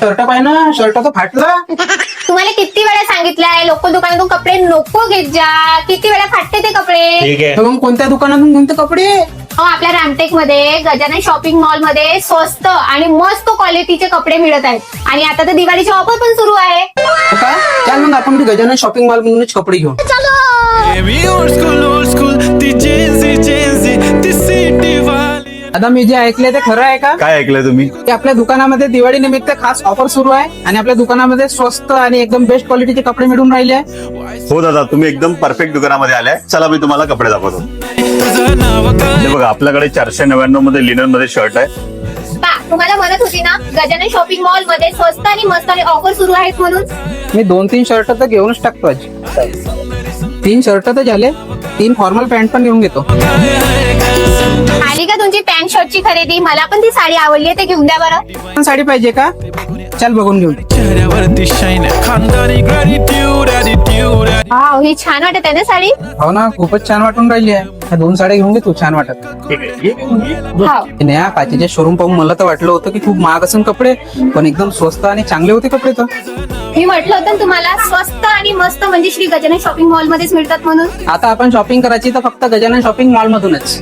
Shirt पाहिजे, shirt तर फाटलं. तुम्हाला किती वेळा सांगितलंय लोकल दुकानातून कपडे नको घेत जा. किती वेळा फाटते ते कपडे. ठीक आहे. तर मग कोणत्या दुकानातून कोणते कपडे? आपल्या रामटेक मध्ये गजानन शॉपिंग मॉल मध्ये स्वस्त आणि मस्त क्वालिटीचे कपडे मिळत आहेत. आणि आता तर दिवाळीची ऑफर पण सुरू आहे. हो का? चल मग आपण गजानन शॉपिंग मॉल मधूनच कपडे घेऊ. आता मी जे ऐकलंय ते खरं आहे का? काय ऐकलंय तुम्ही? की आपल्या दुकानामध्ये दिवाळी निमित्त खास ऑफर सुरू आहे आणि आपल्या दुकानामध्ये स्वस्त आणि एकदम बेस्ट क्वालिटीचे कपडे मिळून राहिले आहे. हो दादा, तुम्ही एकदम परफेक्ट दुकानामध्ये आलाय. चला मी तुम्हाला कपडे दाखवतो. हे बघा, आपल्याकडे 499 मध्ये लिनन मध्ये शर्ट आहे. तुम्हाला म्हणत होती ना गजानन शॉपिंग मॉल मध्ये स्वस्त आणि मस्त आणि ऑफर सुरू आहेत म्हणून. मी 2-3 शर्ट तर घेऊनच टाकतो आज. 3 शर्ट तर झाले, 3 फॉर्मल पॅन्ट पण घेऊन घेतो. आली का तुमची पॅन्ट शर्टची खरेदी? मला पण ती साडी आवडली आहे, ते घेऊन द्या बरं. पण साडी पाहिजे का? चल बघून घेऊ. हा, ही छान वाटत आहे ना साडी. हो ना, खूपच छान वाटून राहिली आहे. ह्या 2 साड्या घेऊन घे तू, छान वाटत. हाव. नाही, काचेचे शोरूम पाहून मला तर वाटलं होतं की खूप महाग असून कपडे, पण एकदम स्वस्त आणि चांगले होते कपडे. तर मी म्हटलं होतं ना तुम्हाला स्वस्त आणि मस्त म्हणजे श्री गजानन शॉपिंग मॉल मध्येच मिळतात म्हणून. आता आपण शॉपिंग करायची तर फक्त गजानन शॉपिंग मॉल मधूनच.